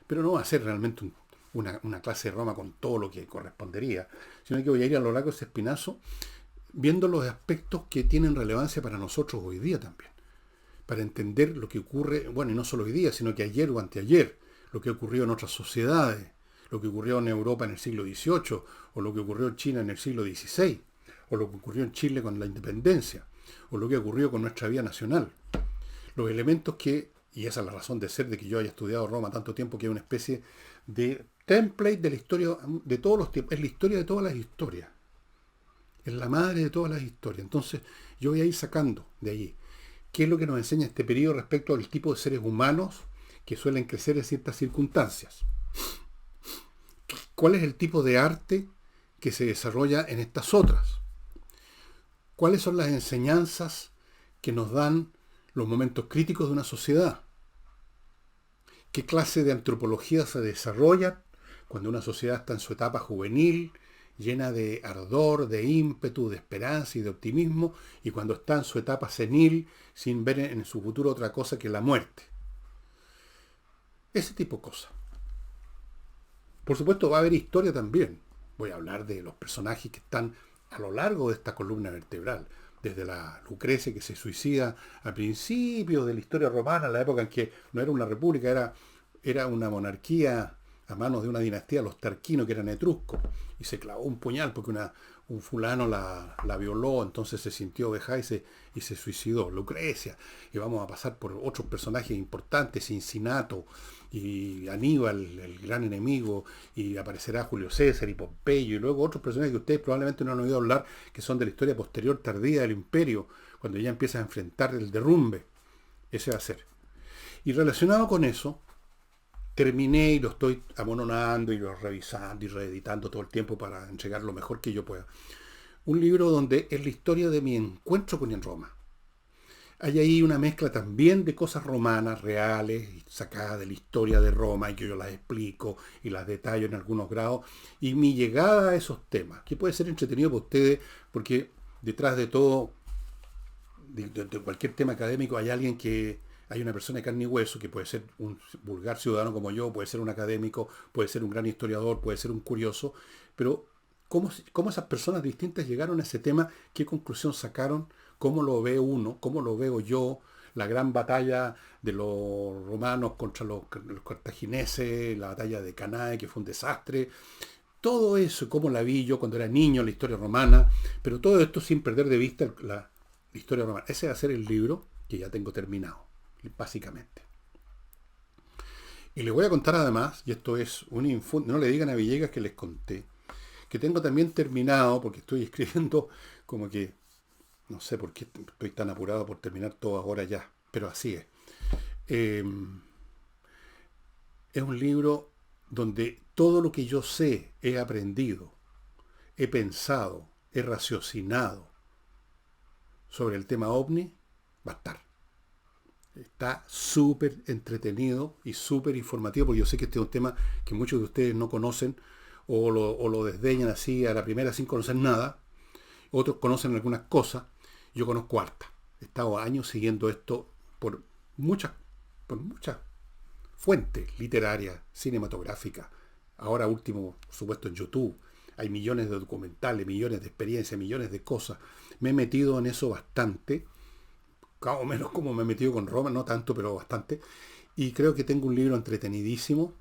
Pero no va a ser realmente una clase de Roma con todo lo que correspondería, sino que voy a ir a lo largo de ese espinazo viendo los aspectos que tienen relevancia para nosotros hoy día también. Para entender lo que ocurre, bueno, y no solo hoy día, sino que ayer o anteayer, lo que ocurrió en otras sociedades, lo que ocurrió en Europa en el siglo XVIII, o lo que ocurrió en China en el siglo XVI, o lo que ocurrió en Chile con la independencia, o lo que ocurrió con nuestra vida nacional. Los elementos que, y esa es la razón de ser de que yo haya estudiado Roma tanto tiempo, que es una especie de template de la historia de todos los tiempos. Es la historia de todas las historias. Es la madre de todas las historias. Entonces, yo voy a ir sacando de allí qué es lo que nos enseña este periodo respecto al tipo de seres humanos que suelen crecer en ciertas circunstancias. ¿Cuál es el tipo de arte que se desarrolla en estas otras? ¿Cuáles son las enseñanzas que nos dan los momentos críticos de una sociedad? ¿Qué clase de antropología se desarrolla cuando una sociedad está en su etapa juvenil, llena de ardor, de ímpetu, de esperanza y de optimismo, y cuando está en su etapa senil, sin ver en su futuro otra cosa que la muerte? Ese tipo de cosas. Por supuesto, va a haber historia también. Voy a hablar de los personajes que están a lo largo de esta columna vertebral. Desde la Lucrecia que se suicida a principios de la historia romana, la época en que no era una república, era una monarquía a manos de una dinastía, los Tarquinos, que eran etruscos, y se clavó un puñal porque un fulano la violó, entonces se sintió vejada y se suicidó. Lucrecia. Y vamos a pasar por otros personajes importantes, Cincinato y Aníbal, el gran enemigo, y aparecerá Julio César y Pompeyo, y luego otros personajes que ustedes probablemente no han oído hablar, que son de la historia posterior tardía del imperio, cuando ya empieza a enfrentar el derrumbe. Ese va a ser. Y relacionado con eso, terminé y lo estoy amononando y lo revisando y reeditando todo el tiempo para entregar lo mejor que yo pueda. Un libro donde es la historia de mi encuentro con Roma. Hay ahí una mezcla también de cosas romanas, reales, sacadas de la historia de Roma, y que yo las explico y las detallo en algunos grados, y mi llegada a esos temas, que puede ser entretenido para ustedes, porque detrás de todo, de cualquier tema académico, hay una persona de carne y hueso, que puede ser un vulgar ciudadano como yo, puede ser un académico, puede ser un gran historiador, puede ser un curioso, pero cómo esas personas distintas llegaron a ese tema, qué conclusión sacaron, cómo lo ve uno, cómo lo veo yo, la gran batalla de los romanos contra los cartagineses, la batalla de Cannae, que fue un desastre, todo eso, cómo la vi yo cuando era niño, la historia romana, pero todo esto sin perder de vista la historia romana. Ese va a ser el libro que ya tengo terminado, básicamente. Y les voy a contar además, y esto es un infundo, no le digan a Villegas que les conté, que tengo también terminado, porque estoy escribiendo como que, no sé por qué estoy tan apurado por terminar todo ahora ya, pero así es. Es un libro donde todo lo que yo sé, he aprendido, he pensado, he raciocinado sobre el tema OVNI, va a estar. Está súper entretenido y súper informativo, porque yo sé que este es un tema que muchos de ustedes no conocen o lo desdeñan así a la primera sin conocer nada. Otros conocen algunas cosas. Yo conozco harta. He estado años siguiendo esto por muchas fuentes literarias, cinematográficas. Ahora último, por supuesto, en YouTube. Hay millones de documentales, millones de experiencias, millones de cosas. Me he metido en eso bastante. Más o menos como me he metido con Roma, no tanto, pero bastante. Y creo que tengo un libro entretenidísimo.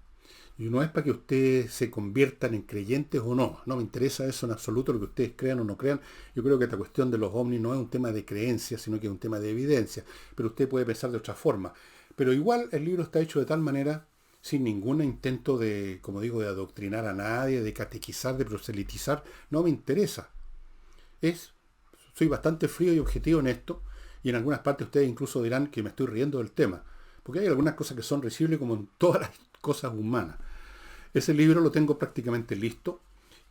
Y no es para que ustedes se conviertan en creyentes o no. No me interesa eso en absoluto, lo que ustedes crean o no crean. Yo creo que esta cuestión de los ovnis no es un tema de creencia, sino que es un tema de evidencia. Pero usted puede pensar de otra forma. Pero igual el libro está hecho de tal manera, sin ningún intento de, como digo, de adoctrinar a nadie, de catequizar, de proselitizar. No me interesa. Soy bastante frío y objetivo en esto. Y en algunas partes ustedes incluso dirán que me estoy riendo del tema. Porque hay algunas cosas que son risibles como en todas las cosas humanas. Ese libro lo tengo prácticamente listo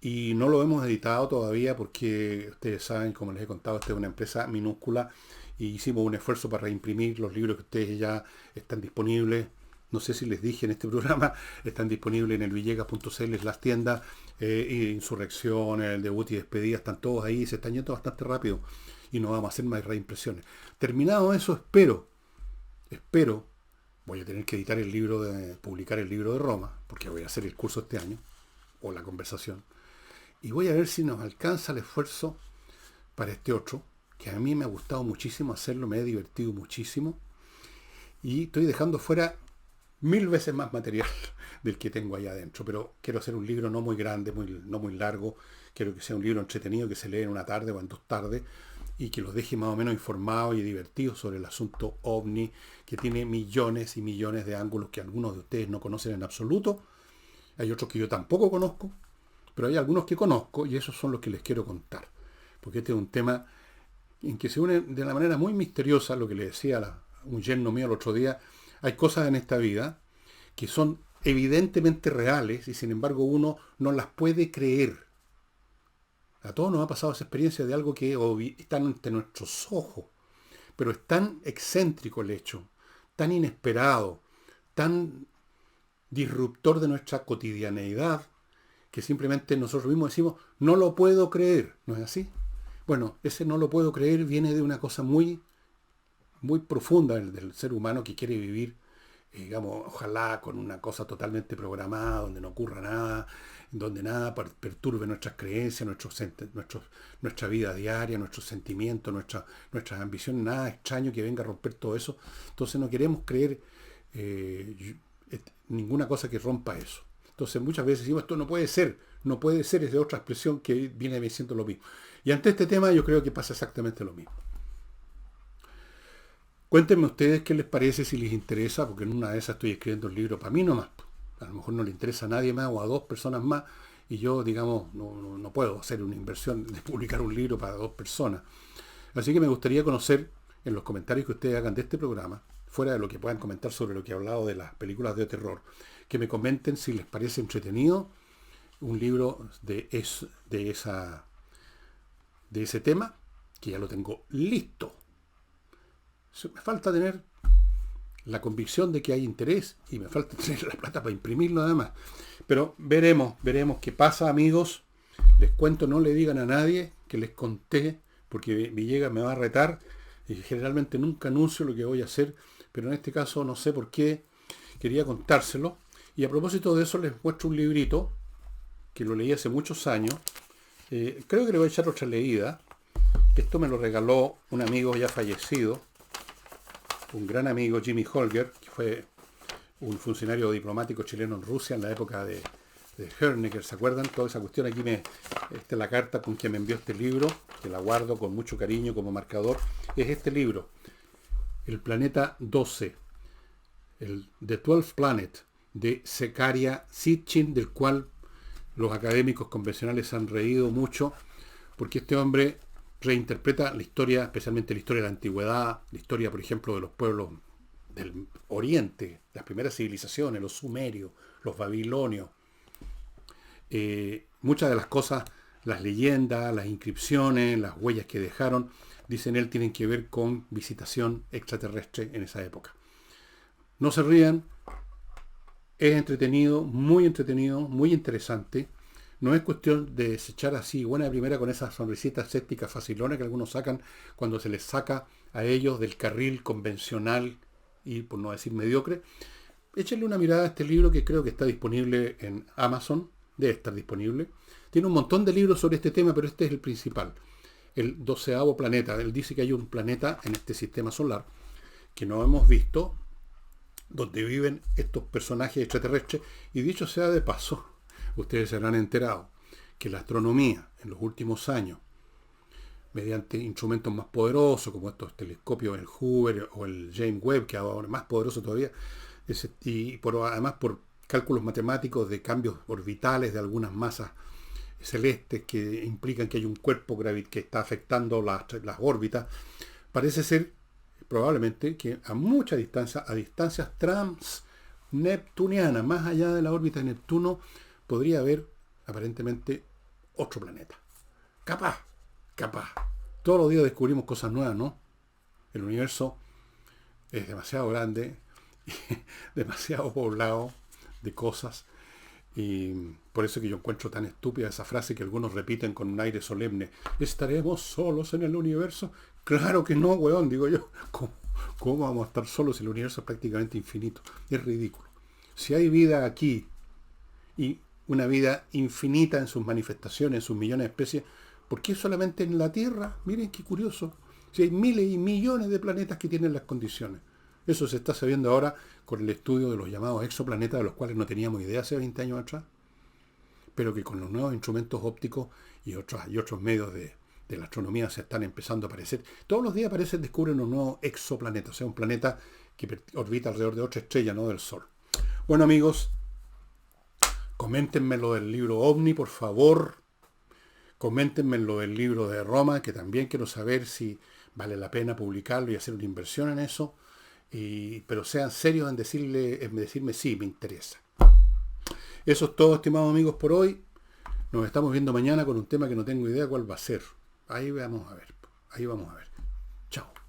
y no lo hemos editado todavía porque ustedes saben, como les he contado, esta es una empresa minúscula y hicimos un esfuerzo para reimprimir los libros que ustedes ya están disponibles. No sé si les dije en este programa, están disponibles en el villegas.cl, las tiendas, Insurrección, el debut y despedida, están todos ahí, se están yendo bastante rápido y no vamos a hacer más reimpresiones. Terminado eso, espero, voy a tener que editar publicar el libro de Roma, porque voy a hacer el curso este año, o la conversación, y voy a ver si nos alcanza el esfuerzo para este otro, que a mí me ha gustado muchísimo hacerlo, me he divertido muchísimo, y estoy dejando fuera 1000 veces más material del que tengo allá adentro, pero quiero hacer un libro no muy grande, no muy largo, quiero que sea un libro entretenido que se lee en una tarde o en 2 tardes, y que los deje más o menos informados y divertidos sobre el asunto OVNI, que tiene millones y millones de ángulos que algunos de ustedes no conocen en absoluto, Hay otros que yo tampoco conozco, pero hay algunos que conozco y esos son los que les quiero contar. Porque este es un tema en que se une de una manera muy misteriosa, lo que le decía un yerno mío el otro día. Hay cosas en esta vida que son evidentemente reales y sin embargo uno no las puede creer. A todos nos ha pasado esa experiencia de algo que está ante nuestros ojos, pero es tan excéntrico el hecho, tan inesperado, tan disruptor de nuestra cotidianeidad, que simplemente nosotros mismos decimos, no lo puedo creer, ¿no es así? Bueno, ese no lo puedo creer viene de una cosa muy, muy profunda del ser humano que quiere vivir, digamos, ojalá con una cosa totalmente programada, donde no ocurra nada, donde nada perturbe nuestras creencias, nuestra vida diaria, nuestros sentimientos, nuestras ambiciones, nada extraño que venga a romper todo eso. Entonces no queremos creer ninguna cosa que rompa eso. Entonces muchas veces decimos, esto no puede ser, es de otra expresión que viene diciendo lo mismo. Y ante este tema yo creo que pasa exactamente lo mismo. Cuéntenme ustedes qué les parece, si les interesa, porque en una de esas estoy escribiendo un libro para mí nomás. A lo mejor no le interesa a nadie más o a 2 personas más y yo, digamos, no puedo hacer una inversión de publicar un libro para 2 personas. Así que me gustaría conocer en los comentarios que ustedes hagan de este programa, fuera de lo que puedan comentar sobre lo que he hablado de las películas de terror, que me comenten si les parece entretenido un libro de ese tema, que ya lo tengo listo. Me falta tener la convicción de que hay interés y me falta tener la plata para imprimirlo nada más. Pero veremos qué pasa, amigos. Les cuento, no le digan a nadie que les conté, porque Villegas me va a retar y generalmente nunca anuncio lo que voy a hacer, pero en este caso no sé por qué quería contárselo. Y a propósito de eso les muestro un librito que lo leí hace muchos años. Creo que le voy a echar otra leída. Esto me lo regaló un amigo ya fallecido, un gran amigo, Jimmy Holger, que fue un funcionario diplomático chileno en Rusia en la época de Honecker, ¿se acuerdan? Toda esa cuestión. Aquí esta es la carta con que me envió este libro, que la guardo con mucho cariño como marcador. Es este libro, El Planeta 12, The 12th Planet, de Zecharia Sitchin, del cual los académicos convencionales se han reído mucho, porque este hombre reinterpreta la historia, especialmente la historia de la antigüedad, la historia, por ejemplo, de los pueblos del Oriente, las primeras civilizaciones, los sumerios, los babilonios. Muchas de las cosas, las leyendas, las inscripciones, las huellas que dejaron, dicen él, tienen que ver con visitación extraterrestre en esa época. No se rían, es entretenido, muy interesante. No es cuestión de desechar así, buena primera, con esa sonrisita escéptica facilona que algunos sacan cuando se les saca a ellos del carril convencional y, por no decir, mediocre. Échenle una mirada a este libro, que creo que está disponible en Amazon, debe estar disponible. Tiene un montón de libros sobre este tema, pero este es el principal, el 12º planeta. Él dice que hay un planeta en este sistema solar que no hemos visto, donde viven estos personajes extraterrestres, y dicho sea de paso, ustedes se habrán enterado que la astronomía en los últimos años, mediante instrumentos más poderosos como estos telescopios, el Hubble o el James Webb, que ahora es más poderoso todavía, además por cálculos matemáticos de cambios orbitales de algunas masas celestes que implican que hay un cuerpo que está afectando las órbitas, parece ser probablemente que a mucha distancia, a distancias transneptunianas, más allá de la órbita de Neptuno, podría haber aparentemente otro planeta. Capaz. Todos los días descubrimos cosas nuevas, ¿no? El universo es demasiado grande, demasiado poblado de cosas, y por eso que yo encuentro tan estúpida esa frase que algunos repiten con un aire solemne: ¿estaremos solos en el universo? Claro que no, weón, digo yo. ¿Cómo vamos a estar solos si el universo es prácticamente infinito? Es ridículo. Si hay vida aquí, y una vida infinita en sus manifestaciones, en sus millones de especies, ¿por qué solamente en la Tierra? Miren qué curioso. Si hay miles y millones de planetas que tienen las condiciones. Eso se está sabiendo ahora con el estudio de los llamados exoplanetas, de los cuales no teníamos idea hace 20 años atrás, pero que con los nuevos instrumentos ópticos y otros medios de la astronomía se están empezando a aparecer. Todos los días descubren un nuevo exoplaneta, o sea, un planeta que orbita alrededor de otra estrella, no del Sol. Bueno, amigos, Coméntenme lo del libro OVNI, por favor. Coméntenme lo del libro de Roma, que también quiero saber si vale la pena publicarlo y hacer una inversión en eso. Pero sean serios en decirme sí, me interesa. Eso es todo, estimados amigos, por hoy. Nos estamos viendo mañana con un tema que no tengo idea cuál va a ser. Ahí vamos a ver. Ahí vamos a ver. Chao.